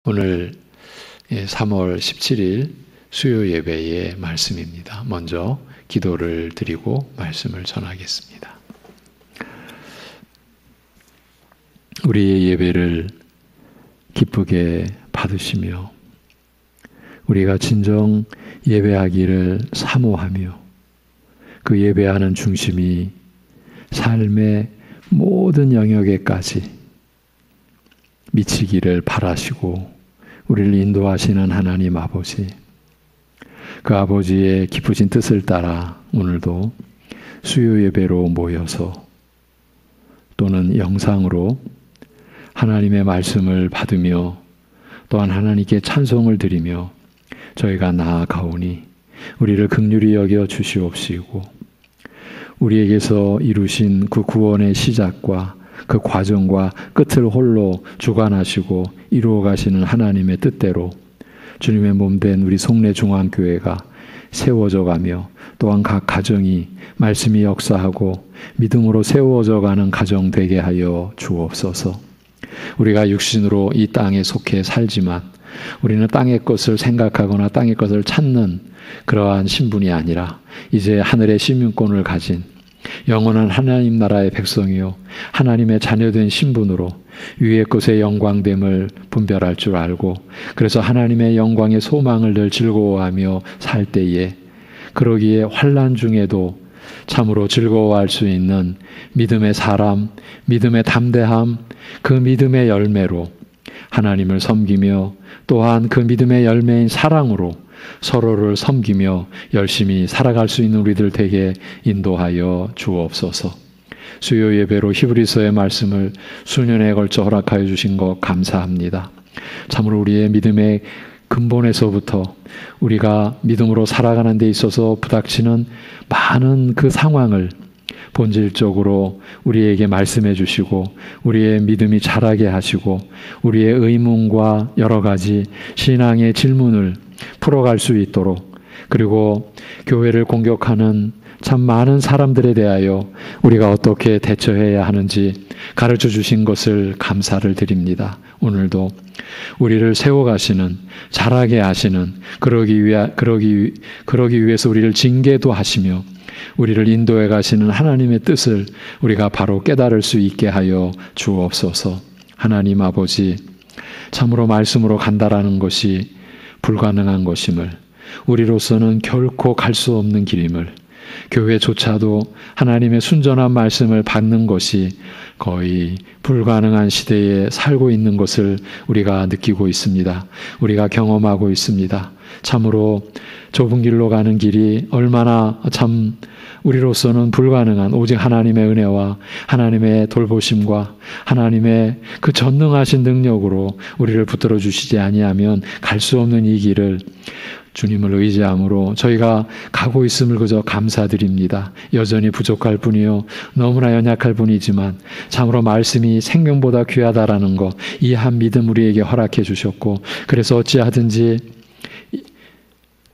오늘 3월 17일 수요 예배의 말씀입니다. 먼저 기도를 드리고 말씀을 전하겠습니다. 우리의 예배를 기쁘게 받으시며 우리가 진정 예배하기를 사모하며 그 예배하는 중심이 삶의 모든 영역에까지 미치기를 바라시고 우리를 인도하시는 하나님 아버지, 그 아버지의 기쁘신 뜻을 따라 오늘도 수요 예배로 모여서 또는 영상으로 하나님의 말씀을 받으며 또한 하나님께 찬송을 드리며 저희가 나아가오니 우리를 긍휼히 여겨 주시옵시고 우리에게서 이루신 그 구원의 시작과 그 과정과 끝을 홀로 주관하시고 이루어 가시는 하나님의 뜻대로 주님의 몸된 우리 송내중앙교회가 세워져 가며 또한 각 가정이 말씀이 역사하고 믿음으로 세워져 가는 가정 되게 하여 주옵소서. 우리가 육신으로 이 땅에 속해 살지만 우리는 땅의 것을 생각하거나 땅의 것을 찾는 그러한 신분이 아니라 이제 하늘의 시민권을 가진 영원한 하나님 나라의 백성이요 하나님의 자녀된 신분으로 위의 것의 영광됨을 분별할 줄 알고 그래서 하나님의 영광의 소망을 늘 즐거워하며 살 때에 그러기에 환난 중에도 참으로 즐거워할 수 있는 믿음의 사람, 믿음의 담대함, 그 믿음의 열매로 하나님을 섬기며 또한 그 믿음의 열매인 사랑으로 서로를 섬기며 열심히 살아갈 수 있는 우리들 되게 인도하여 주옵소서. 수요 예배로 히브리서의 말씀을 수년에 걸쳐 허락하여 주신 것 감사합니다. 참으로 우리의 믿음의 근본에서부터 우리가 믿음으로 살아가는 데 있어서 부닥치는 많은 그 상황을 본질적으로 우리에게 말씀해 주시고 우리의 믿음이 자라게 하시고 우리의 의문과 여러 가지 신앙의 질문을 풀어갈 수 있도록 그리고 교회를 공격하는 참 많은 사람들에 대하여 우리가 어떻게 대처해야 하는지 가르쳐 주신 것을 감사를 드립니다. 오늘도 우리를 세워가시는 자라게 하시는 그러기 위해서 우리를 징계도 하시며 우리를 인도해 가시는 하나님의 뜻을 우리가 바로 깨달을 수 있게 하여 주옵소서. 하나님 아버지, 참으로 말씀으로 간다라는 것이 불가능한 것임을 우리로서는 결코 갈 수 없는 길임을 교회조차도 하나님의 순전한 말씀을 받는 것이 거의 불가능한 시대에 살고 있는 것을 우리가 느끼고 있습니다. 우리가 경험하고 있습니다. 참으로 좁은 길로 가는 길이 얼마나 참 우리로서는 불가능한 오직 하나님의 은혜와 하나님의 돌보심과 하나님의 그 전능하신 능력으로 우리를 붙들어 주시지 아니하면 갈 수 없는 이 길을 주님을 의지함으로 저희가 가고 있음을 그저 감사드립니다. 여전히 부족할 뿐이요 너무나 연약할 뿐이지만 참으로 말씀이 생명보다 귀하다라는 것 이 한 믿음 우리에게 허락해 주셨고 그래서 어찌하든지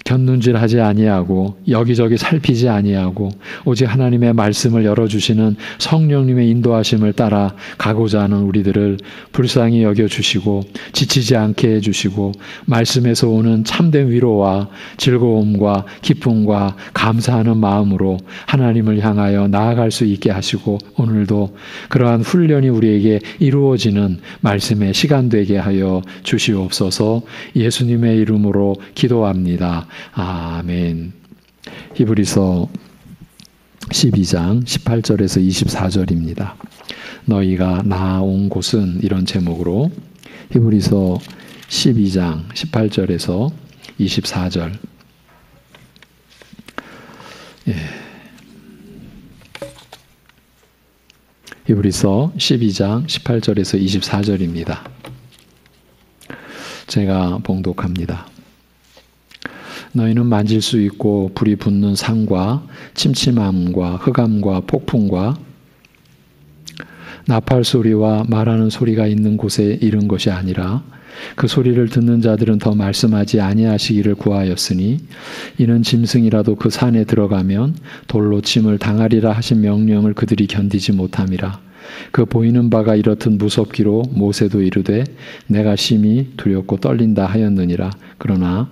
곁눈질하지 아니하고 여기저기 살피지 아니하고 오직 하나님의 말씀을 열어주시는 성령님의 인도하심을 따라 가고자 하는 우리들을 불쌍히 여겨주시고 지치지 않게 해주시고 말씀에서 오는 참된 위로와 즐거움과 기쁨과 감사하는 마음으로 하나님을 향하여 나아갈 수 있게 하시고 오늘도 그러한 훈련이 우리에게 이루어지는 말씀의 시간 되게 하여 주시옵소서. 예수님의 이름으로 기도합니다. 아멘. 히브리서 12장 18절에서 24절입니다. 너희가 나아온 곳은 이런 제목으로 히브리서 12장 18절에서 24절 히브리서 12장 18절에서 24절입니다. 제가 봉독합니다. 너희는 만질 수 있고 불이 붙는 상과 침침함과 흑암과 폭풍과 나팔 소리와 말하는 소리가 있는 곳에 이른 것이 아니라 그 소리를 듣는 자들은 더 말씀하지 아니하시기를 구하였으니 이는 짐승이라도 그 산에 들어가면 돌로 침을 당하리라 하신 명령을 그들이 견디지 못함이라. 그 보이는 바가 이렇듯 무섭기로 모세도 이르되 내가 심히 두렵고 떨린다 하였느니라. 그러나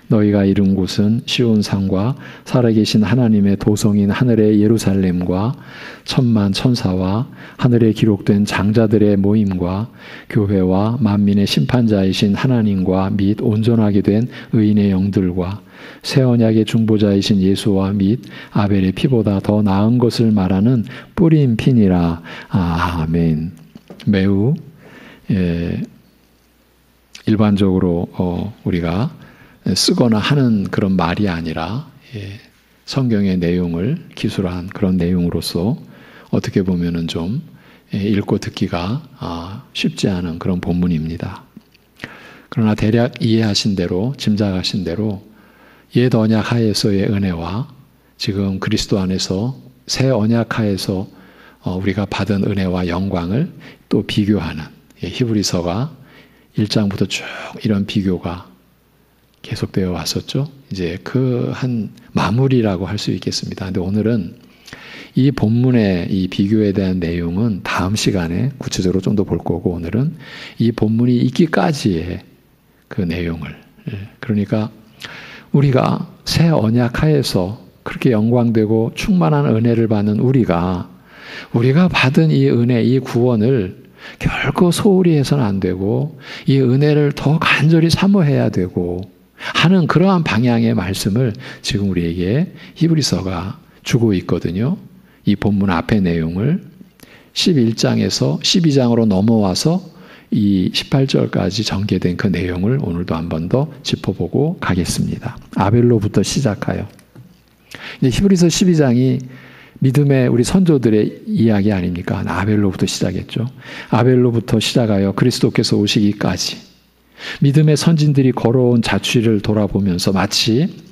너희가 이른 곳은 시온산과 살아계신 하나님의 도성인 하늘의 예루살렘과 천만 천사와 하늘에 기록된 장자들의 모임과 교회와 만민의 심판자이신 하나님과 및 온전하게 된 의인의 영들과 새 언약의 중보자이신 예수와 및 아벨의 피보다 더 나은 것을 말하는 뿌린 피니라. 아멘. 매우 일반적으로 우리가 쓰거나 하는 그런 말이 아니라 성경의 내용을 기술한 그런 내용으로서 어떻게 보면은 좀 읽고 듣기가 쉽지 않은 그런 본문입니다. 그러나 대략 이해하신 대로, 짐작하신 대로 옛 언약 하에서의 은혜와 지금 그리스도 안에서 새 언약 하에서 우리가 받은 은혜와 영광을 또 비교하는 히브리서가 1장부터 쭉 이런 비교가 계속되어 왔었죠. 이제 그 한 마무리라고 할 수 있겠습니다. 근데 오늘은 이 본문의 이 비교에 대한 내용은 다음 시간에 구체적으로 좀 더 볼 거고, 오늘은 이 본문이 있기까지의 그 내용을, 그러니까 우리가 새 언약 하에서 그렇게 영광되고 충만한 은혜를 받는 우리가 받은 이 은혜, 이 구원을 결코 소홀히 해서는 안 되고 이 은혜를 더 간절히 사모해야 되고 하는 그러한 방향의 말씀을 지금 우리에게 히브리서가 주고 있거든요. 이 본문 앞의 내용을 11장에서 12장으로 넘어와서 이 18절까지 전개된 그 내용을 오늘도 한 번 더 짚어보고 가겠습니다. 아벨로부터 시작하여. 이제 히브리서 12장이 믿음의 우리 선조들의 이야기 아닙니까? 아벨로부터 시작했죠. 아벨로부터 시작하여 그리스도께서 오시기까지 믿음의 선진들이 걸어온 자취를 돌아보면서 마치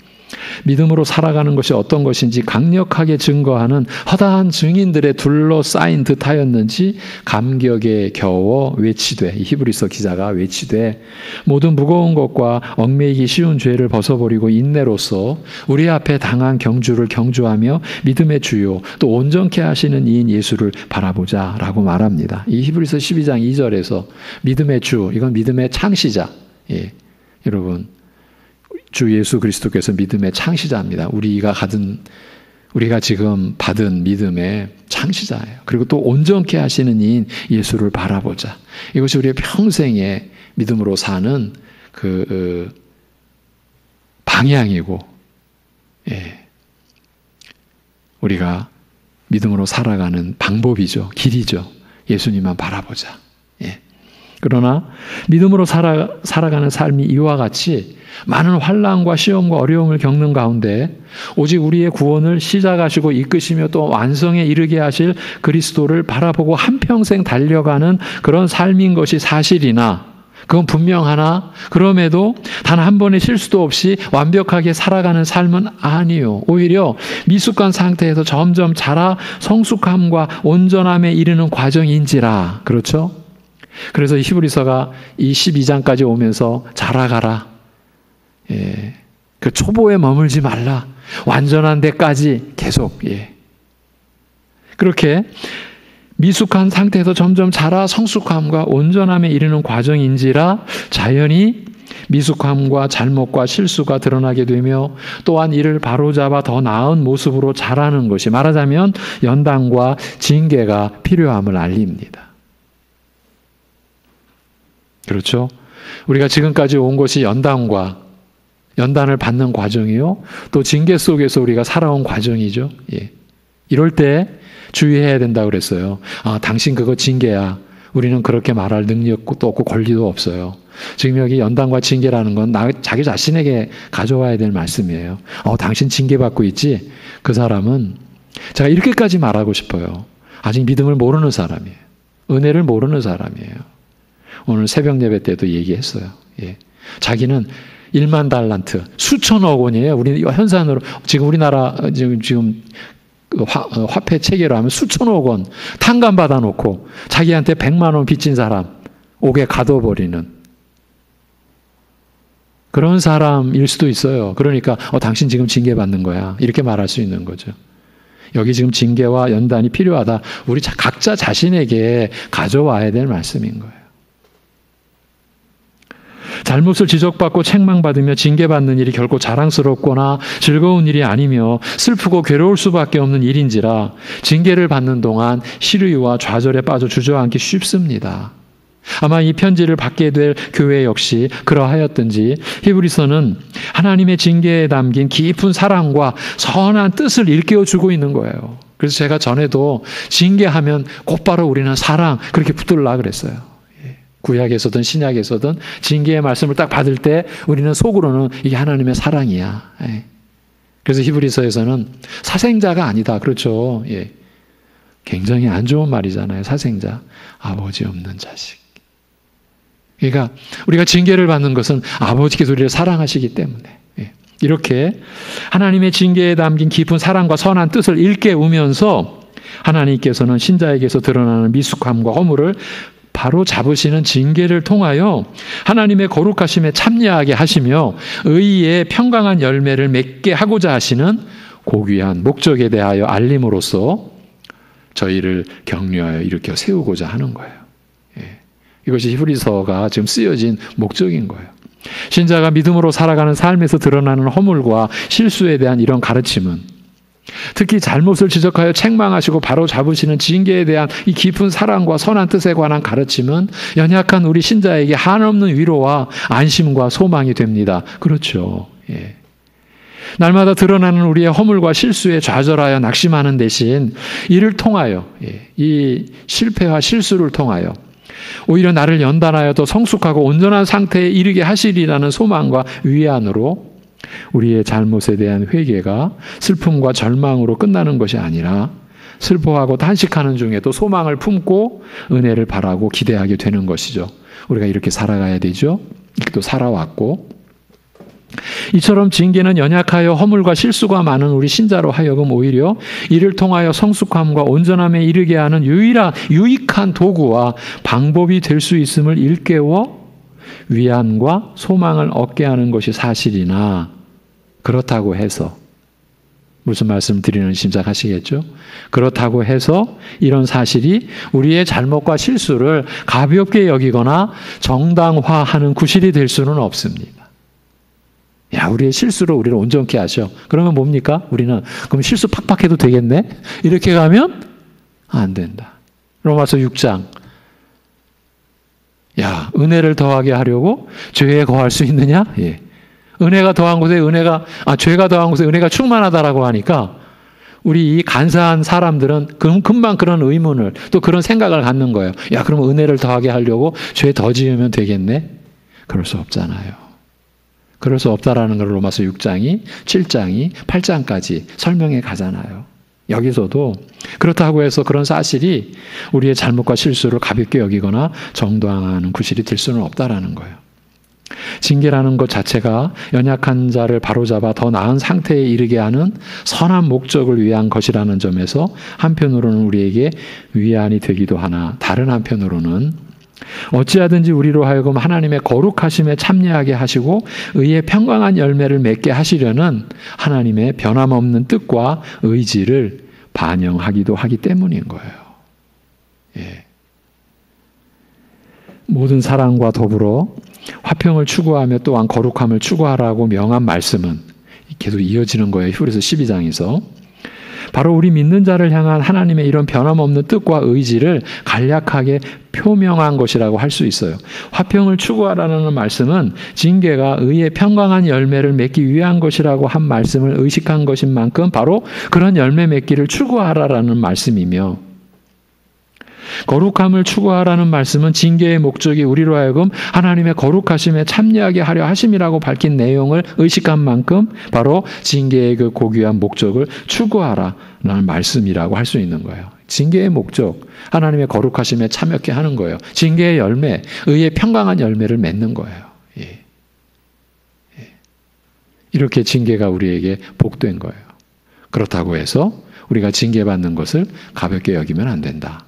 믿음으로 살아가는 것이 어떤 것인지 강력하게 증거하는 허다한 증인들에 둘러싸인 듯하였는지 감격에 겨워 외치되, 히브리서 기자가 외치되 모든 무거운 것과 얽매이기 쉬운 죄를 벗어버리고 인내로서 우리 앞에 당한 경주를 경주하며 믿음의 주요 또 온전케 하시는 이인 예수를 바라보자 라고 말합니다. 이 히브리서 12장 2절에서 믿음의 주, 이건 믿음의 창시자, 여러분 주 예수 그리스도께서 믿음의 창시자입니다. 우리가 지금 받은 믿음의 창시자예요. 그리고 또 온전케 하시는 이인 예수를 바라보자. 이것이 우리의 평생의 믿음으로 사는 그 방향이고, 우리가 믿음으로 살아가는 방법이죠. 길이죠. 예수님만 바라보자. 그러나 믿음으로 살아가는 삶이 이와 같이 많은 환난과 시험과 어려움을 겪는 가운데 오직 우리의 구원을 시작하시고 이끄시며 또 완성에 이르게 하실 그리스도를 바라보고 한평생 달려가는 그런 삶인 것이 사실이나, 그건 분명하나 그럼에도 단 한 번의 실수도 없이 완벽하게 살아가는 삶은 아니요. 오히려 미숙한 상태에서 점점 자라 성숙함과 온전함에 이르는 과정인지라. 그렇죠? 그래서 히브리서가 이 12장까지 오면서 자라가라. 그 초보에 머물지 말라. 완전한 데까지 계속. 그렇게 미숙한 상태에서 점점 자라 성숙함과 온전함에 이르는 과정인지라 자연히 미숙함과 잘못과 실수가 드러나게 되며 또한 이를 바로잡아 더 나은 모습으로 자라는 것이, 말하자면 연단과 징계가 필요함을 알립니다. 그렇죠? 우리가 지금까지 온 것이 연단을 받는 과정이요, 또 징계 속에서 우리가 살아온 과정이죠. 이럴 때 주의해야 된다고 그랬어요. 당신 그거 징계야. 우리는 그렇게 말할 능력도 없고 권리도 없어요. 지금 여기 연단과 징계라는 건 자기 자신에게 가져와야 될 말씀이에요. 당신 징계받고 있지? 그 사람은, 제가 이렇게까지 말하고 싶어요. 아직 믿음을 모르는 사람이에요. 은혜를 모르는 사람이에요. 오늘 새벽 예배 때도 얘기했어요. 자기는 1만 달란트, 수천억 원이에요. 우리 현산으로 지금 우리나라 지금 화폐 체계로 하면 수천억 원 탕감 받아놓고 자기한테 100만 원 빚진 사람 옥에 가둬버리는 그런 사람일 수도 있어요. 그러니까 당신 지금 징계받는 거야. 이렇게 말할 수 있는 거죠. 여기 지금 징계와 연단이 필요하다. 우리 각자 자신에게 가져와야 될 말씀인 거예요. 잘못을 지적받고 책망받으며 징계받는 일이 결코 자랑스럽거나 즐거운 일이 아니며 슬프고 괴로울 수밖에 없는 일인지라 징계를 받는 동안 시류와 좌절에 빠져 주저앉기 쉽습니다. 아마 이 편지를 받게 될 교회 역시 그러하였든지 히브리서는 하나님의 징계에 담긴 깊은 사랑과 선한 뜻을 일깨워주고 있는 거예요. 그래서 제가 전에도 징계하면 곧바로 우리는 사랑 그렇게 붙들라 그랬어요. 구약에서든 신약에서든 징계의 말씀을 딱 받을 때 우리는 속으로는 이게 하나님의 사랑이야. 그래서 히브리서에서는 사생자가 아니다. 그렇죠. 굉장히 안 좋은 말이잖아요. 사생자. 아버지 없는 자식. 그러니까 우리가 징계를 받는 것은 아버지께서 우리를 사랑하시기 때문에 이렇게 하나님의 징계에 담긴 깊은 사랑과 선한 뜻을 일깨우면서 하나님께서는 신자에게서 드러나는 미숙함과 허물을 바로 잡으시는 징계를 통하여 하나님의 거룩하심에 참여하게 하시며 의의 평강한 열매를 맺게 하고자 하시는 고귀한 목적에 대하여 알림으로써 저희를 격려하여 일으켜 세우고자 하는 거예요. 이것이 히브리서가 지금 쓰여진 목적인 거예요. 신자가 믿음으로 살아가는 삶에서 드러나는 허물과 실수에 대한 이런 가르침은 특히 잘못을 지적하여 책망하시고 바로 잡으시는 징계에 대한 이 깊은 사랑과 선한 뜻에 관한 가르침은 연약한 우리 신자에게 한없는 위로와 안심과 소망이 됩니다. 그렇죠. 날마다 드러나는 우리의 허물과 실수에 좌절하여 낙심하는 대신 이를 통하여 이 실패와 실수를 통하여 오히려 나를 연단하여 더 성숙하고 온전한 상태에 이르게 하시리라는 소망과 위안으로 우리의 잘못에 대한 회개가 슬픔과 절망으로 끝나는 것이 아니라 슬퍼하고 탄식하는 중에도 소망을 품고 은혜를 바라고 기대하게 되는 것이죠. 우리가 이렇게 살아가야 되죠. 또 살아왔고 이처럼 징계는 연약하여 허물과 실수가 많은 우리 신자로 하여금 오히려 이를 통하여 성숙함과 온전함에 이르게 하는 유익한 도구와 방법이 될 수 있음을 일깨워 위안과 소망을 얻게 하는 것이 사실이나 그렇다고 해서 무슨 말씀 드리는 짐작하시겠죠? 그렇다고 해서 이런 사실이 우리의 잘못과 실수를 가볍게 여기거나 정당화하는 구실이 될 수는 없습니다. 야, 우리의 실수로 우리를 온전케 하셔. 그러면 뭡니까? 우리는 그럼 실수 팍팍 해도 되겠네? 이렇게 가면 안 된다. 로마서 6장. 야, 은혜를 더하게 하려고 죄에 거할 수 있느냐? 은혜가 더한 곳에 죄가 더한 곳에 은혜가 충만하다라고 하니까 우리 이 간사한 사람들은 금방 그런 의문을 또 그런 생각을 갖는 거예요. 야, 그럼 은혜를 더하게 하려고 죄 더 지으면 되겠네? 그럴 수 없잖아요. 그럴 수 없다라는 걸 로마서 6장이 7장이 8장까지 설명해 가잖아요. 여기서도 그렇다고 해서 그런 사실이 우리의 잘못과 실수를 가볍게 여기거나 정당화하는 구실이 될 수는 없다라는 거예요. 징계라는 것 자체가 연약한 자를 바로잡아 더 나은 상태에 이르게 하는 선한 목적을 위한 것이라는 점에서 한편으로는 우리에게 위안이 되기도 하나 다른 한편으로는 어찌하든지 우리로 하여금 하나님의 거룩하심에 참여하게 하시고 의의 평강한 열매를 맺게 하시려는 하나님의 변함없는 뜻과 의지를 반영하기도 하기 때문인 거예요. 모든 사랑과 더불어 화평을 추구하며 또한 거룩함을 추구하라고 명한 말씀은 계속 이어지는 거예요. 히브리서 12장에서. 바로 우리 믿는 자를 향한 하나님의 이런 변함없는 뜻과 의지를 간략하게 표명한 것이라고 할 수 있어요. 화평을 추구하라는 말씀은 징계가 의의 평강한 열매를 맺기 위한 것이라고 한 말씀을 의식한 것인 만큼 바로 그런 열매 맺기를 추구하라라는 말씀이며 거룩함을 추구하라는 말씀은 징계의 목적이 우리로 하여금 하나님의 거룩하심에 참여하게 하려 하심이라고 밝힌 내용을 의식한 만큼 바로 징계의 그 고귀한 목적을 추구하라라는 말씀이라고 할 수 있는 거예요. 징계의 목적, 하나님의 거룩하심에 참여하게 하는 거예요. 징계의 열매, 의의 평강한 열매를 맺는 거예요. 이렇게 징계가 우리에게 복된 거예요. 그렇다고 해서 우리가 징계받는 것을 가볍게 여기면 안 된다.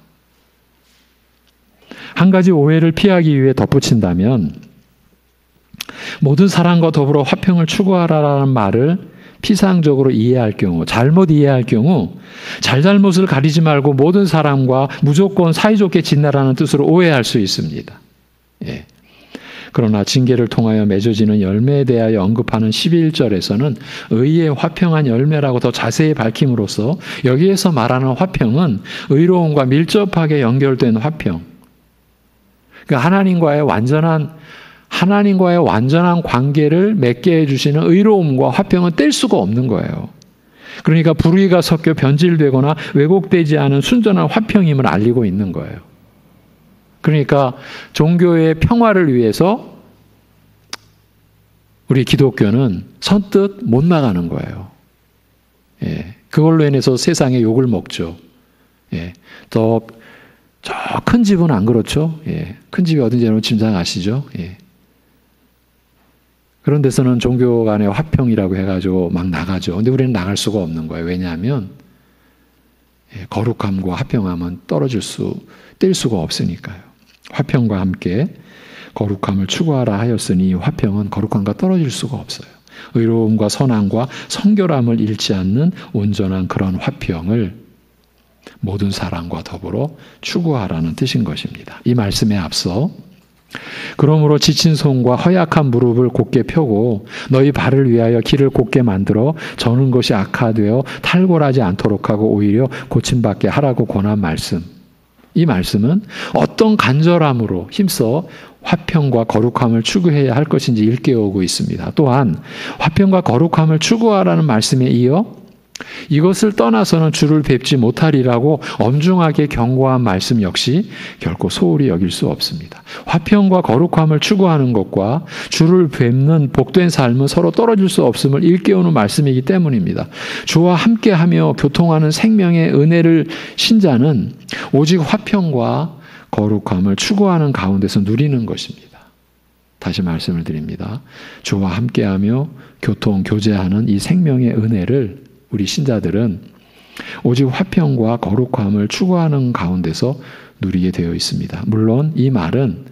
한 가지 오해를 피하기 위해 덧붙인다면 모든 사람과 더불어 화평을 추구하라라는 말을 피상적으로 이해할 경우, 잘못 이해할 경우 잘잘못을 가리지 말고 모든 사람과 무조건 사이좋게 지내라는 뜻으로 오해할 수 있습니다. 예. 그러나 징계를 통하여 맺어지는 열매에 대하여 언급하는 11절에서는 의의 화평한 열매라고 더 자세히 밝힘으로써 여기에서 말하는 화평은 의로움과 밀접하게 연결된 화평. 그러니까 하나님과의 완전한 관계를 맺게 해주시는 의로움과 화평은 뗄 수가 없는 거예요. 그러니까 불의가 섞여 변질되거나 왜곡되지 않은 순전한 화평임을 알리고 있는 거예요. 그러니까 종교의 평화를 위해서 우리 기독교는 선뜻 못 나가는 거예요. 예, 그걸로 인해서 세상에 욕을 먹죠. 예, 저 큰 집은 안 그렇죠. 예, 큰 집이 어딘지 여러분 짐작 아시죠? 예. 그런 데서는 종교 간의 화평이라고 해가지고 막 나가죠. 근데 우리는 나갈 수가 없는 거예요. 왜냐하면 거룩함과 화평함은 뗄 수가 없으니까요. 화평과 함께 거룩함을 추구하라 하였으니 화평은 거룩함과 떨어질 수가 없어요. 의로움과 선함과 성결함을 잃지 않는 온전한 그런 화평을 모든 사람과 더불어 추구하라는 뜻인 것입니다. 이 말씀에 앞서 그러므로 지친 손과 허약한 무릎을 곧게 펴고 너희 발을 위하여 길을 곧게 만들어 저는 것이 악화되어 탈골하지 않도록 하고 오히려 고침받게 하라고 권한 말씀. 이 말씀은 어떤 간절함으로 힘써 화평과 거룩함을 추구해야 할 것인지 일깨우고 있습니다. 또한 화평과 거룩함을 추구하라는 말씀에 이어 이것을 떠나서는 주를 뵙지 못하리라고 엄중하게 경고한 말씀 역시 결코 소홀히 여길 수 없습니다. 화평과 거룩함을 추구하는 것과 주를 뵙는 복된 삶은 서로 떨어질 수 없음을 일깨우는 말씀이기 때문입니다. 주와 함께하며 교통하는 생명의 은혜를 신자는 오직 화평과 거룩함을 추구하는 가운데서 누리는 것입니다. 다시 말씀을 드립니다. 주와 함께하며 교제하는 이 생명의 은혜를 우리 신자들은 오직 화평과 거룩함을 추구하는 가운데서 누리게 되어 있습니다. 물론 이 말은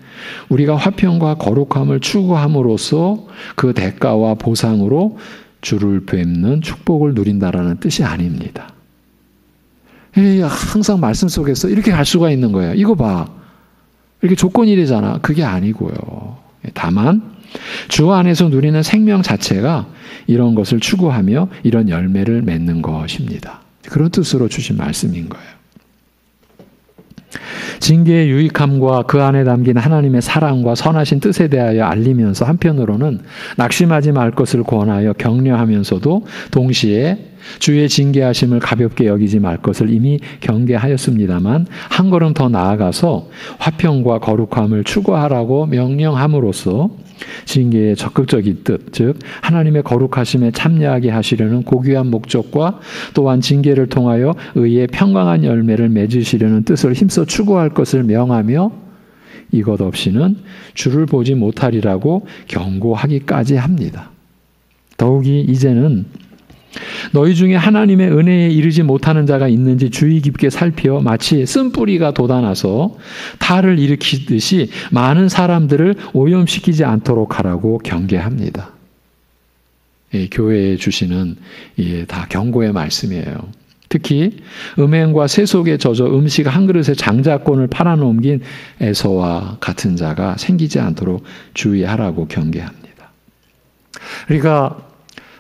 우리가 화평과 거룩함을 추구함으로써 그 대가와 보상으로 주를 뵙는 축복을 누린다라는 뜻이 아닙니다. 항상 말씀 속에서 이렇게 갈 수가 있는 거예요. 이거 봐. 이렇게 조건이 되잖아. 그게 아니고요. 다만 주 안에서 누리는 생명 자체가 이런 것을 추구하며 이런 열매를 맺는 것입니다. 그런 뜻으로 주신 말씀인 거예요. 징계의 유익함과 그 안에 담긴 하나님의 사랑과 선하신 뜻에 대하여 알리면서 한편으로는 낙심하지 말 것을 권하여 격려하면서도 동시에 주의 징계하심을 가볍게 여기지 말 것을 이미 경계하였습니다만 한 걸음 더 나아가서 화평과 거룩함을 추구하라고 명령함으로써 징계의 적극적인 뜻, 즉 하나님의 거룩하심에 참여하게 하시려는 고귀한 목적과 또한 징계를 통하여 의의 평강한 열매를 맺으시려는 뜻을 힘써 추구할 것을 명하며 이것 없이는 주를 보지 못하리라고 경고하기까지 합니다. 더욱이 이제는 너희 중에 하나님의 은혜에 이르지 못하는 자가 있는지 주의 깊게 살펴 마치 쓴뿌리가 돋아나서 탈을 일으키듯이 많은 사람들을 오염시키지 않도록 하라고 경계합니다. 교회에 주시는 다 경고의 말씀이에요. 특히 음행과 세속에 젖어 음식 한 그릇에 장자권을 팔아넘긴 에서와 같은 자가 생기지 않도록 주의하라고 경계합니다. 그러니까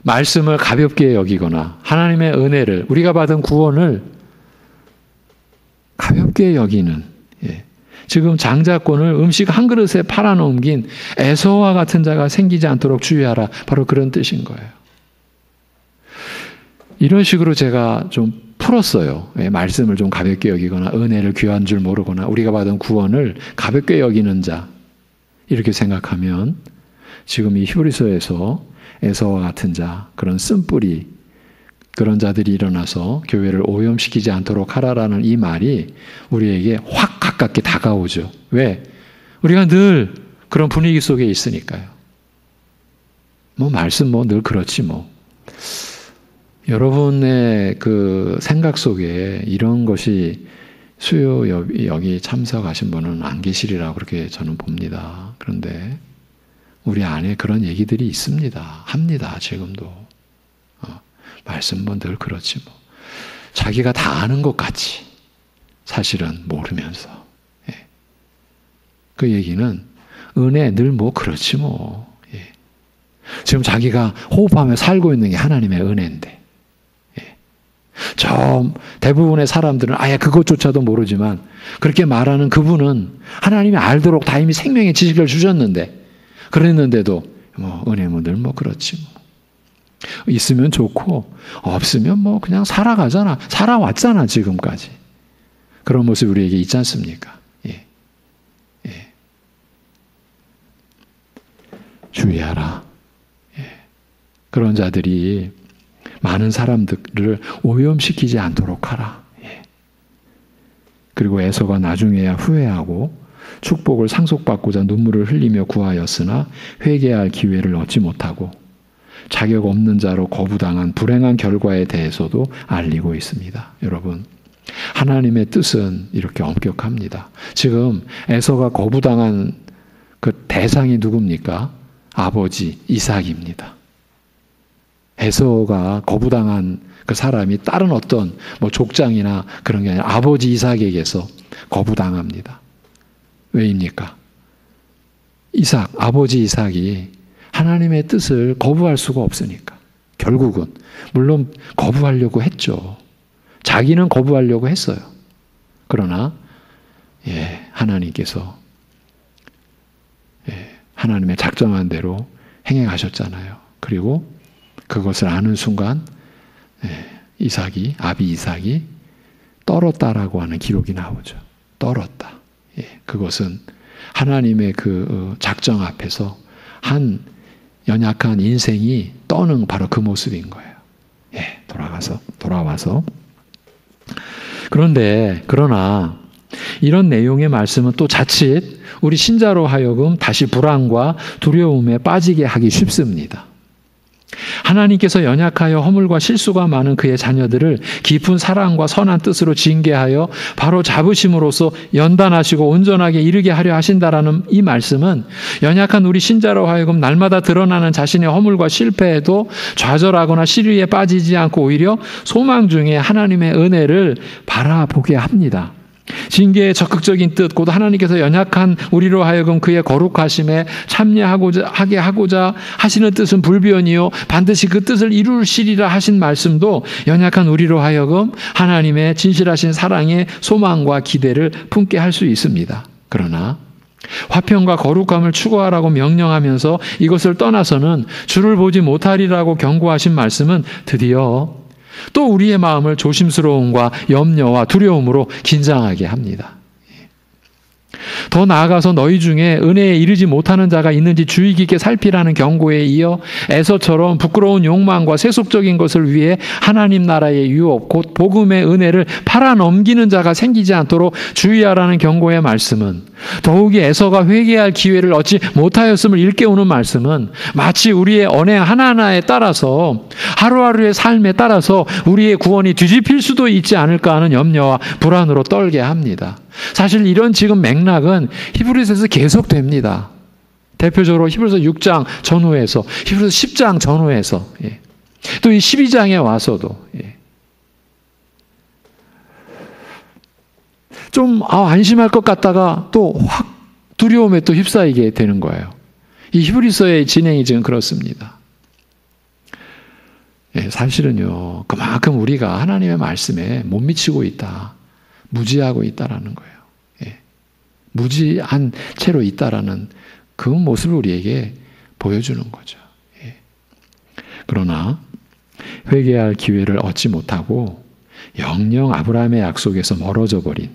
말씀을 가볍게 여기거나 하나님의 은혜를 우리가 받은 구원을 가볍게 여기는 지금 장자권을 음식 한 그릇에 팔아넘긴 에서와 같은 자가 생기지 않도록 주의하라. 바로 그런 뜻인 거예요. 이런 식으로 제가 좀 풀었어요. 말씀을 좀 가볍게 여기거나 은혜를 귀한 줄 모르거나 우리가 받은 구원을 가볍게 여기는 자 이렇게 생각하면 지금 이 히브리서에서 에서와 같은 자, 그런 쓴뿌리, 그런 자들이 일어나서 교회를 오염시키지 않도록 하라라는 이 말이 우리에게 확 가깝게 다가오죠. 왜? 우리가 늘 그런 분위기 속에 있으니까요. 말씀 늘 그렇지 뭐. 여러분의 그 생각 속에 이런 것이 수요 여기 참석하신 분은 안 계시리라고 그렇게 저는 봅니다. 그런데 우리 안에 그런 얘기들이 있습니다. 합니다. 지금도. 말씀은 늘 그렇지 뭐. 자기가 다 아는 것 같이 사실은 모르면서. 예. 그 얘기는 은혜 늘 뭐 그렇지 뭐. 예. 지금 자기가 호흡하며 살고 있는 게 하나님의 은혜인데. 예. 저 대부분의 사람들은 아예 그것조차도 모르지만 그렇게 말하는 그분은 하나님이 알도록 다 이미 생명의 지식을 주셨는데 그랬는데도 뭐 은혜는 늘 뭐 그렇지 뭐. 있으면 좋고 없으면 뭐 그냥 살아가잖아. 살아왔잖아 지금까지. 그런 모습이 우리에게 있지 않습니까? 예. 예. 주의하라. 예. 그런 자들이 많은 사람들을 오염시키지 않도록 하라. 예. 그리고 에서가 나중에야 후회하고 축복을 상속받고자 눈물을 흘리며 구하였으나 회개할 기회를 얻지 못하고 자격 없는 자로 거부당한 불행한 결과에 대해서도 알리고 있습니다. 여러분, 하나님의 뜻은 이렇게 엄격합니다. 지금 에서가 거부당한 그 대상이 누굽니까? 아버지 이삭입니다. 에서가 거부당한 그 사람이 다른 어떤 뭐 족장이나 그런 게 아니라 아버지 이삭에게서 거부당합니다. 왜입니까? 아버지 이삭이 하나님의 뜻을 거부할 수가 없으니까. 결국은 물론 거부하려고 했죠. 자기는 거부하려고 했어요. 그러나 하나님께서 하나님의 작정한 대로 행해가셨잖아요. 그리고 그것을 아는 순간 아비 이삭이 떨었다라고 하는 기록이 나오죠. 떨었다. 그것은 하나님의 그 작정 앞에서 한 연약한 인생이 떠는 바로 그 모습인 거예요. 돌아와서. 그러나 이런 내용의 말씀은 또 자칫 우리 신자로 하여금 다시 불안과 두려움에 빠지게 하기 쉽습니다. 하나님께서 연약하여 허물과 실수가 많은 그의 자녀들을 깊은 사랑과 선한 뜻으로 징계하여 바로 잡으심으로써 연단하시고 온전하게 이르게 하려 하신다라는 이 말씀은 연약한 우리 신자로 하여금 날마다 드러나는 자신의 허물과 실패에도 좌절하거나 시류에 빠지지 않고 오히려 소망 중에 하나님의 은혜를 바라보게 합니다. 징계의 적극적인 뜻, 곧 하나님께서 연약한 우리로 하여금 그의 거룩하심에 참여하게 하고자 하시는 뜻은 불변이요 반드시 그 뜻을 이루시리라 하신 말씀도 연약한 우리로 하여금 하나님의 진실하신 사랑의 소망과 기대를 품게 할 수 있습니다. 그러나 화평과 거룩함을 추구하라고 명령하면서 이것을 떠나서는 주를 보지 못하리라고 경고하신 말씀은 드디어 또 우리의 마음을 조심스러움과 염려와 두려움으로 긴장하게 합니다. 더 나아가서 너희 중에 은혜에 이르지 못하는 자가 있는지 주의 깊게 살피라는 경고에 이어 에서처럼 부끄러운 욕망과 세속적인 것을 위해 하나님 나라의 유업 곧 복음의 은혜를 팔아넘기는 자가 생기지 않도록 주의하라는 경고의 말씀은 더욱이 에서가 회개할 기회를 얻지 못하였음을 일깨우는 말씀은 마치 우리의 언행 하나하나에 따라서 하루하루의 삶에 따라서 우리의 구원이 뒤집힐 수도 있지 않을까 하는 염려와 불안으로 떨게 합니다. 사실 이런 지금 맥락은 히브리서에서 계속됩니다. 대표적으로 히브리서 6장 전후에서 히브리서 10장 전후에서 또 이 12장에 와서도 좀 안심할 것 같다가 또 확 두려움에 또 휩싸이게 되는 거예요. 이 히브리서의 진행이 지금 그렇습니다. 사실은요, 그만큼 우리가 하나님의 말씀에 못 미치고 있다, 무지하고 있다라는 거예요. 무지한 채로 있다라는 그 모습을 우리에게 보여주는 거죠. 그러나 회개할 기회를 얻지 못하고 영영 아브라함의 약속에서 멀어져 버린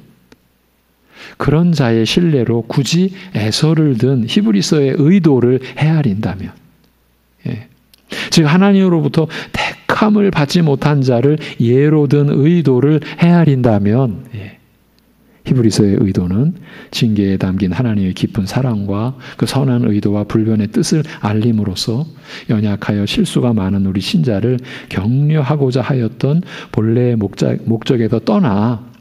그런 자의 신뢰로 굳이 에서를 든 히브리서의 의도를 헤아린다면, 즉 하나님으로부터 택함을 받지 못한 자를 예로 든 의도를 헤아린다면, 히브리서의 의도는 징계에 담긴 하나님의 깊은 사랑과 그 선한 의도와 불변의 뜻을 알림으로써 연약하여 실수가 많은 우리 신자를 격려하고자 하였던 본래의 목적에서 떠나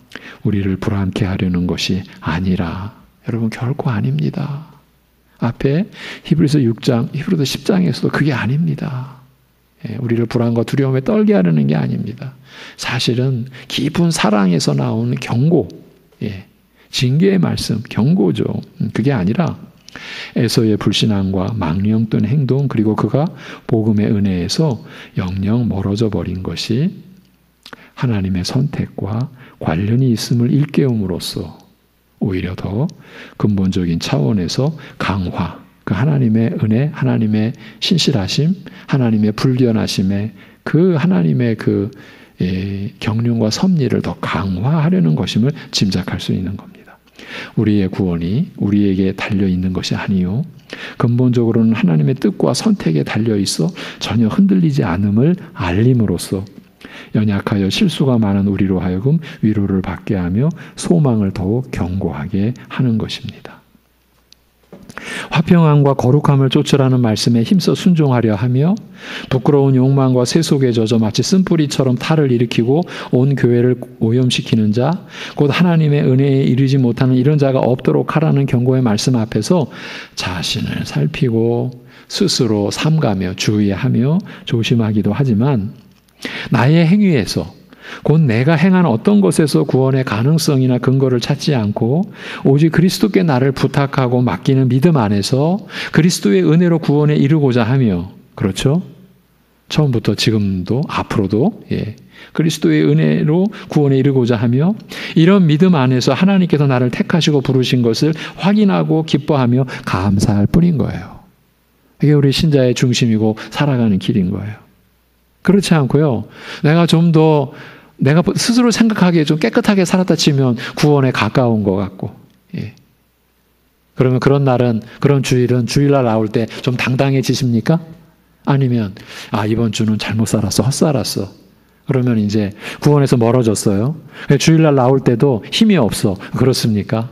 우리를 불안케 하려는 것이 아니라, 여러분 결코 아닙니다. 앞에 히브리서 6장, 히브리서 10장에서도 그게 아닙니다. 우리를 불안과 두려움에 떨게 하려는 게 아닙니다. 사실은 깊은 사랑에서 나오는 경고, 징계의 말씀, 경고죠. 그게 아니라 에서의 불신앙과 망령된 행동, 그리고 그가 복음의 은혜에서 영영 멀어져 버린 것이 하나님의 선택과 관련이 있음을 일깨움으로써 오히려 더 근본적인 차원에서 강화, 그 하나님의 은혜, 하나님의 신실하심, 하나님의 불변하심의 그 하나님의 그 경륜과 섭리를 더 강화하려는 것임을 짐작할 수 있는 겁니다. 우리의 구원이 우리에게 달려있는 것이 아니요 근본적으로는 하나님의 뜻과 선택에 달려있어 전혀 흔들리지 않음을 알림으로써 연약하여 실수가 많은 우리로 하여금 위로를 받게 하며 소망을 더욱 견고하게 하는 것입니다. 화평함과 거룩함을 쫓으라는 말씀에 힘써 순종하려 하며 부끄러운 욕망과 세속에 젖어 마치 쓴뿌리처럼 탈을 일으키고 온 교회를 오염시키는 자, 곧 하나님의 은혜에 이르지 못하는 이런 자가 없도록 하라는 경고의 말씀 앞에서 자신을 살피고 스스로 삼가며 주의하며 조심하기도 하지만 나의 행위에서 곧 내가 행한 어떤 것에서 구원의 가능성이나 근거를 찾지 않고 오직 그리스도께 나를 부탁하고 맡기는 믿음 안에서 그리스도의 은혜로 구원에 이르고자 하며, 그렇죠? 처음부터 지금도 앞으로도 그리스도의 은혜로 구원에 이르고자 하며 이런 믿음 안에서 하나님께서 나를 택하시고 부르신 것을 확인하고 기뻐하며 감사할 뿐인 거예요. 이게 우리 신자의 중심이고 살아가는 길인 거예요. 그렇지 않고요, 내가 좀 더 내가 스스로 생각하기에 좀 깨끗하게 살았다 치면 구원에 가까운 것 같고, 그러면 그런 날은, 그런 주일은 주일날 나올 때 좀 당당해지십니까? 아니면 이번 주는 잘못 살았어, 헛살았어, 그러면 이제 구원에서 멀어졌어요. 주일날 나올 때도 힘이 없어, 그렇습니까?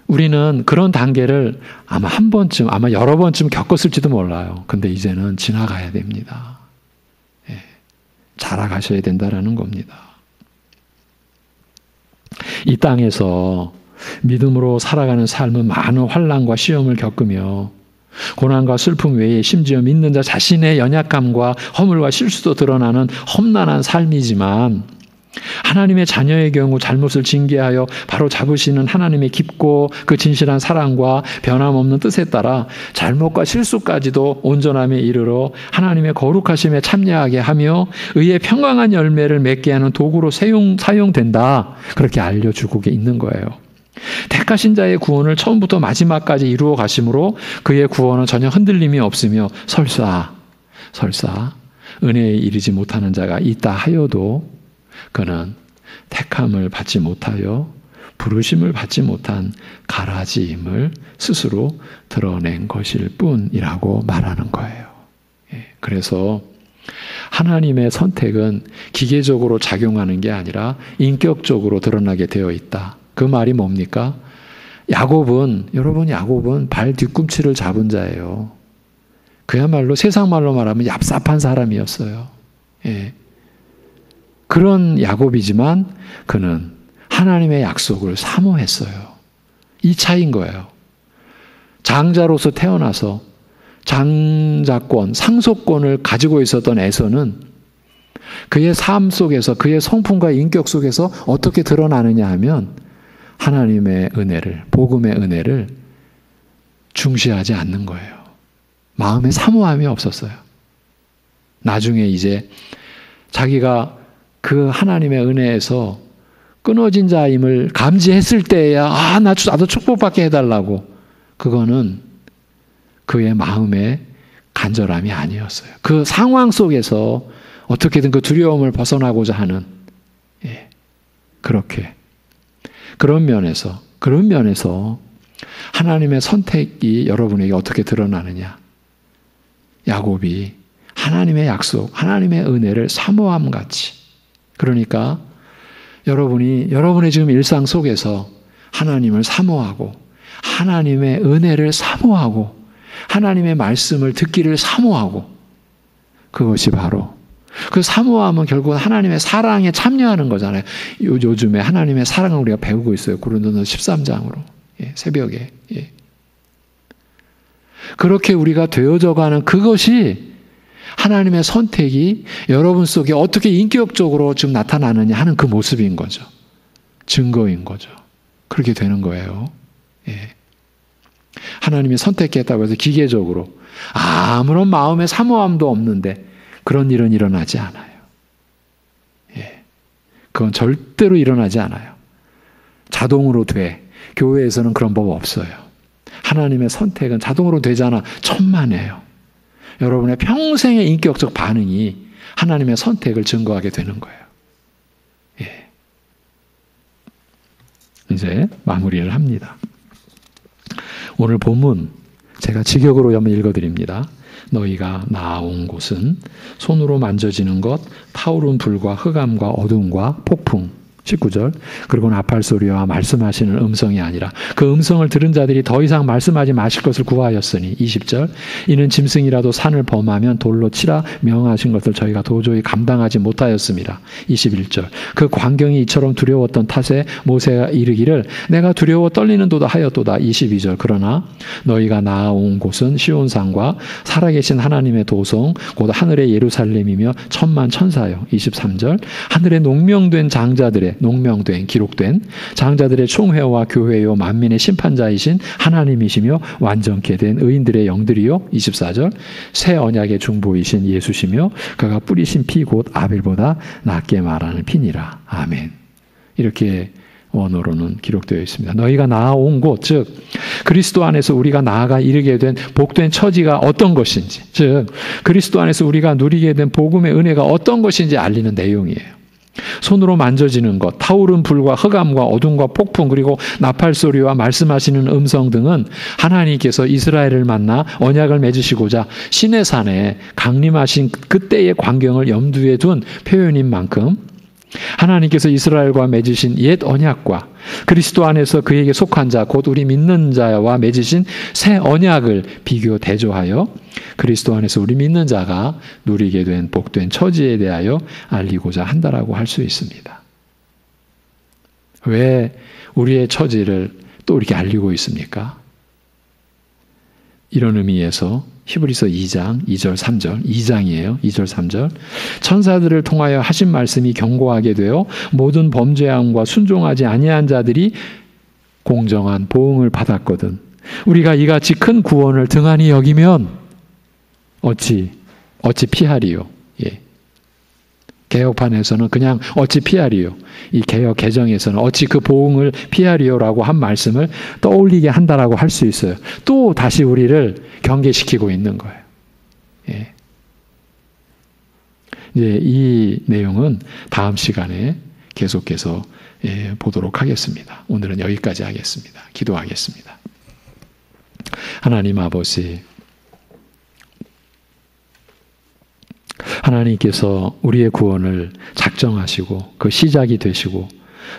우리는 그런 단계를 아마 한 번쯤, 아마 여러 번쯤 겪었을지도 몰라요. 근데 이제는 지나가야 됩니다. 자라가셔야 된다라는 겁니다. 이 땅에서 믿음으로 살아가는 삶은 많은 환난과 시험을 겪으며 고난과 슬픔 외에 심지어 믿는 자 자신의 연약함과 허물과 실수도 드러나는 험난한 삶이지만 하나님의 자녀의 경우 잘못을 징계하여 바로 잡으시는 하나님의 깊고 그 진실한 사랑과 변함없는 뜻에 따라 잘못과 실수까지도 온전함에 이르러 하나님의 거룩하심에 참여하게 하며 의의 평강한 열매를 맺게 하는 도구로 사용된다, 그렇게 알려주고 있는 거예요. 택하신 자의 구원을 처음부터 마지막까지 이루어 가심으로 그의 구원은 전혀 흔들림이 없으며 설사 은혜에 이르지 못하는 자가 있다 하여도 그는 택함을 받지 못하여 부르심을 받지 못한 가라지임을 스스로 드러낸 것일 뿐이라고 말하는 거예요. 그래서 하나님의 선택은 기계적으로 작용하는 게 아니라 인격적으로 드러나게 되어 있다. 그 말이 뭡니까? 야곱은 발 뒤꿈치를 잡은 자예요. 그야말로 세상 말로 말하면 얍삽한 사람이었어요. 그런 야곱이지만 그는 하나님의 약속을 사모했어요. 이 차이인 거예요. 장자로서 태어나서 장자권, 상속권을 가지고 있었던 에서는 그의 삶 속에서, 그의 성품과 인격 속에서 어떻게 드러나느냐 하면 하나님의 은혜를, 복음의 은혜를 중시하지 않는 거예요. 마음에 사모함이 없었어요. 나중에 이제 자기가 그 하나님의 은혜에서 끊어진 자임을 감지했을 때야 나도 축복받게 해달라고, 그거는 그의 마음의 간절함이 아니었어요. 그 상황 속에서 어떻게든 그 두려움을 벗어나고자 하는, 그런 면에서 하나님의 선택이 여러분에게 어떻게 드러나느냐, 야곱이 하나님의 약속, 하나님의 은혜를 사모함 같이, 그러니까 여러분의 지금 일상 속에서 하나님을 사모하고 하나님의 은혜를 사모하고 하나님의 말씀을 듣기를 사모하고, 그것이 바로 그 사모함은 결국 하나님의 사랑에 참여하는 거잖아요. 요즘에 하나님의 사랑을 우리가 배우고 있어요. 고린도서 13장으로 새벽에. 그렇게 우리가 되어져가는 그것이 하나님의 선택이 여러분 속에 어떻게 인격적으로 좀 나타나느냐 하는 그 모습인 거죠. 증거인 거죠. 그렇게 되는 거예요. 예. 하나님이 선택했다고 해서 기계적으로 아무런 마음의 사모함도 없는데 그런 일은 일어나지 않아요. 예. 그건 절대로 일어나지 않아요. 자동으로 돼. 교회에서는 그런 법 없어요. 하나님의 선택은 자동으로 되잖아. 천만에요. 여러분의 평생의 인격적 반응이 하나님의 선택을 증거하게 되는 거예요. 예. 이제 마무리를 합니다. 오늘 본문 제가 직역으로 한번 읽어드립니다. 너희가 나아온 곳은 손으로 만져지는 것, 타오른 불과 흑암과 어둠과 폭풍. 19절. 그리고 나팔 소리와 말씀하시는 음성이 아니라 그 음성을 들은 자들이 더 이상 말씀하지 마실 것을 구하였으니. 20절. 이는 짐승이라도 산을 범하면 돌로 치라 명하신 것을 저희가 도저히 감당하지 못하였습니다. 21절. 그 광경이 이처럼 두려웠던 탓에 모세가 이르기를 내가 두려워 떨리는도다 하였도다. 22절. 그러나 너희가 나아온 곳은 시온산과 살아계신 하나님의 도성 곧 하늘의 예루살렘이며 천만 천사요. 23절. 하늘에 농명된 장자들의 농명된 기록된 장자들의 총회와 교회요 만민의 심판자이신 하나님이시며 완전케 된 의인들의 영들이요. 24절. 새 언약의 중보이신 예수시며 그가 뿌리신 피 곧 아벨보다 낫게 말하는 피니라. 아멘. 이렇게 원어로는 기록되어 있습니다. 너희가 나아온 곳, 즉 그리스도 안에서 우리가 나아가 이르게 된 복된 처지가 어떤 것인지, 즉 그리스도 안에서 우리가 누리게 된 복음의 은혜가 어떤 것인지 알리는 내용이에요. 손으로 만져지는 것, 타오른 불과 흑암과 어둠과 폭풍, 그리고 나팔 소리와 말씀하시는 음성 등은 하나님께서 이스라엘을 만나 언약을 맺으시고자 시내산에 강림하신 그때의 광경을 염두에 둔 표현인 만큼 하나님께서 이스라엘과 맺으신 옛 언약과 그리스도 안에서 그에게 속한 자, 곧 우리 믿는 자와 맺으신 새 언약을 비교 대조하여 그리스도 안에서 우리 믿는 자가 누리게 된 복된 처지에 대하여 알리고자 한다라고 할 수 있습니다. 왜 우리의 처지를 또 이렇게 알리고 있습니까? 이런 의미에서 히브리서 2장 2절 3절 2장이에요. 2절 3절 천사들을 통하여 하신 말씀이 견고하게 되어 모든 범죄함과 순종하지 아니한 자들이 공정한 보응을 받았거든. 우리가 이같이 큰 구원을 등한히 여기면 어찌 피하리요. 예. 개혁판에서는 그냥 어찌 피하리요. 이 개혁 개정에서는 어찌 그 보응을 피하리요라고 한 말씀을 떠올리게 한다라고 할 수 있어요. 또 다시 우리를 경계시키고 있는 거예요. 예. 이제 이 내용은 다음 시간에 계속해서 보도록 하겠습니다. 오늘은 여기까지 하겠습니다. 기도하겠습니다. 하나님 아버지, 하나님께서 우리의 구원을 작정하시고 그 시작이 되시고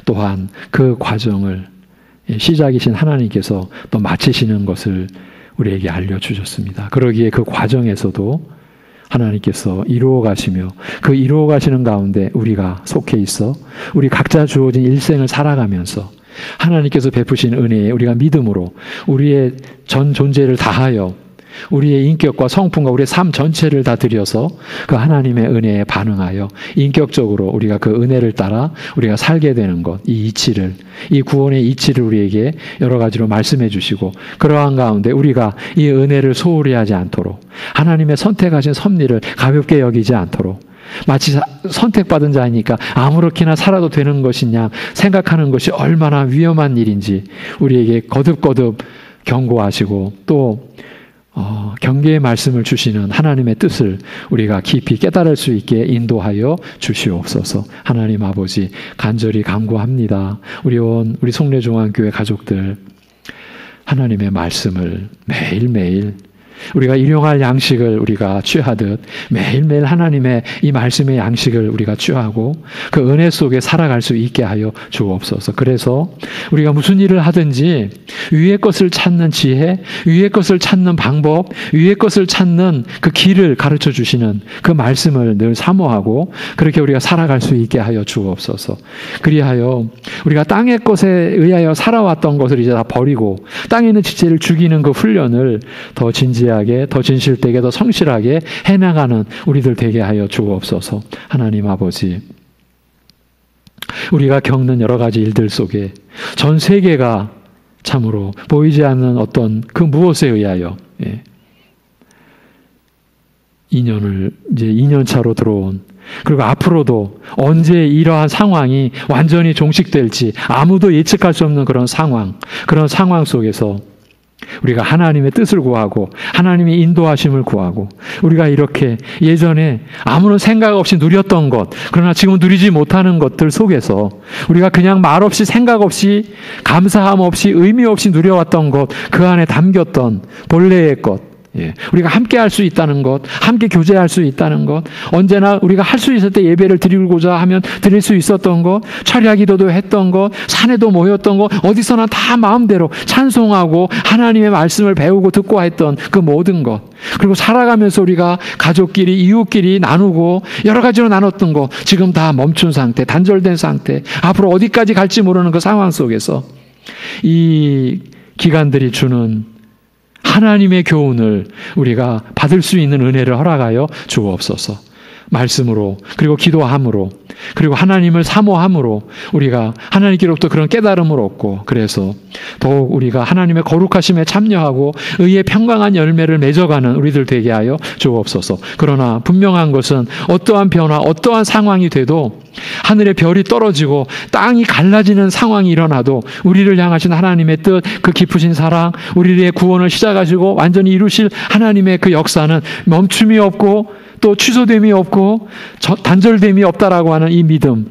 또한 그 과정을 시작이신 하나님께서 또 마치시는 것을 우리에게 알려주셨습니다. 그러기에 그 과정에서도 하나님께서 이루어 가시며 그 이루어 가시는 가운데 우리가 속해 있어 우리 각자 주어진 일생을 살아가면서 하나님께서 베푸신 은혜에 우리가 믿음으로 우리의 전 존재를 다하여 우리의 인격과 성품과 우리의 삶 전체를 다 들여서 그 하나님의 은혜에 반응하여 인격적으로 우리가 그 은혜를 따라 우리가 살게 되는 것, 이 이치를, 이 구원의 이치를 우리에게 여러 가지로 말씀해 주시고 그러한 가운데 우리가 이 은혜를 소홀히 하지 않도록 하나님의 선택하신 섭리를 가볍게 여기지 않도록 마치 선택받은 자이니까 아무렇게나 살아도 되는 것이냐 생각하는 것이 얼마나 위험한 일인지 우리에게 거듭거듭 경고하시고 또 경계의 말씀을 주시는 하나님의 뜻을 우리가 깊이 깨달을 수 있게 인도하여 주시옵소서. 하나님 아버지 간절히 간구합니다. 우리 송내종안교회 가족들 하나님의 말씀을 매일매일 우리가 일용할 양식을 우리가 취하듯 매일매일 하나님의 이 말씀의 양식을 우리가 취하고 그 은혜 속에 살아갈 수 있게 하여 주옵소서. 그래서 우리가 무슨 일을 하든지 위의 것을 찾는 지혜, 위의 것을 찾는 방법, 위의 것을 찾는 그 길을 가르쳐 주시는 그 말씀을 늘 사모하고 그렇게 우리가 살아갈 수 있게 하여 주옵소서. 그리하여 우리가 땅의 것에 의하여 살아왔던 것을 이제 다 버리고 땅에 있는 지체를 죽이는 그 훈련을 더 진지하게, 더 진실되게, 더 성실하게 해나가는 우리들 되게 하여 주옵소서. 하나님 아버지, 우리가 겪는 여러 가지 일들 속에 전 세계가 참으로 보이지 않는 어떤 그 무엇에 의하여 2년 차로 들어온, 그리고 앞으로도 언제 이러한 상황이 완전히 종식될지 아무도 예측할 수 없는 그런 상황 속에서 우리가 하나님의 뜻을 구하고 하나님의 인도하심을 구하고 우리가 이렇게 예전에 아무런 생각 없이 누렸던 것, 그러나 지금 누리지 못하는 것들 속에서 우리가 그냥 말 없이 생각 없이 감사함 없이 의미 없이 누려왔던 것, 그 안에 담겼던 본래의 것, 우리가 함께 할 수 있다는 것, 함께 교제할 수 있다는 것, 언제나 우리가 할 수 있을 때 예배를 드리고자 하면 드릴 수 있었던 것, 철야 기도도 했던 것, 산에도 모였던 것, 어디서나 다 마음대로 찬송하고 하나님의 말씀을 배우고 듣고 했던 그 모든 것, 그리고 살아가면서 우리가 가족끼리 이웃끼리 나누고 여러 가지로 나눴던 것, 지금 다 멈춘 상태, 단절된 상태, 앞으로 어디까지 갈지 모르는 그 상황 속에서 이 기간들이 주는 하나님의 교훈을 우리가 받을 수 있는 은혜를 허락하여 주옵소서. 말씀으로, 그리고 기도함으로, 그리고 하나님을 사모함으로 우리가 하나님께로부터 그런 깨달음을 얻고, 그래서 더욱 우리가 하나님의 거룩하심에 참여하고 의의 평강한 열매를 맺어가는 우리들 되게 하여 주옵소서. 그러나 분명한 것은 어떠한 변화, 어떠한 상황이 돼도, 하늘의 별이 떨어지고 땅이 갈라지는 상황이 일어나도 우리를 향하신 하나님의 뜻, 그 깊으신 사랑, 우리의 구원을 시작하시고 완전히 이루실 하나님의 그 역사는 멈춤이 없고 또 취소됨이 없고 단절됨이 없다라고 하는 이 믿음,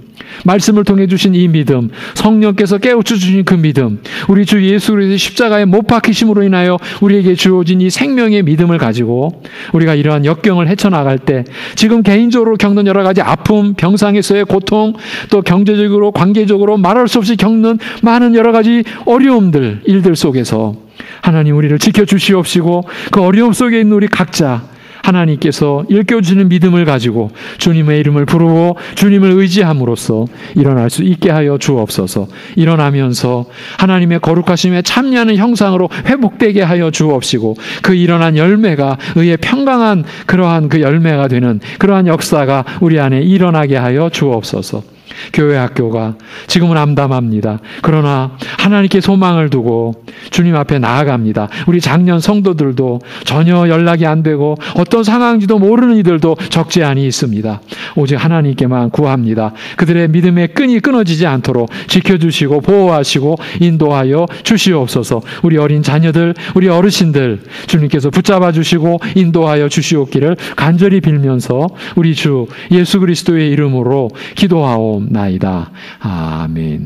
말씀을 통해 주신 이 믿음, 성령께서 깨우쳐 주신 그 믿음, 우리 주 예수 그리스도의 십자가의 못 박히심으로 인하여 우리에게 주어진 이 생명의 믿음을 가지고 우리가 이러한 역경을 헤쳐나갈 때, 지금 개인적으로 겪는 여러 가지 아픔, 병상에서의 고통, 또 경제적으로, 관계적으로 말할 수 없이 겪는 많은 여러 가지 어려움들, 일들 속에서 하나님 우리를 지켜주시옵시고 그 어려움 속에 있는 우리 각자 하나님께서 일깨워주시는 믿음을 가지고 주님의 이름을 부르고 주님을 의지함으로써 일어날 수 있게 하여 주옵소서. 일어나면서 하나님의 거룩하심에 참여하는 형상으로 회복되게 하여 주옵시고 그 일어난 열매가 의의 평강한 그러한 그 열매가 되는 그러한 역사가 우리 안에 일어나게 하여 주옵소서. 교회 학교가 지금은 암담합니다. 그러나 하나님께 소망을 두고 주님 앞에 나아갑니다. 우리 작년 성도들도 전혀 연락이 안 되고 어떤 상황인지도 모르는 이들도 적지 않이 있습니다. 오직 하나님께만 구합니다. 그들의 믿음의 끈이 끊어지지 않도록 지켜주시고 보호하시고 인도하여 주시옵소서. 우리 어린 자녀들, 우리 어르신들 주님께서 붙잡아 주시고 인도하여 주시옵기를 간절히 빌면서 우리 주 예수 그리스도의 이름으로 기도하옵나이다. 아멘.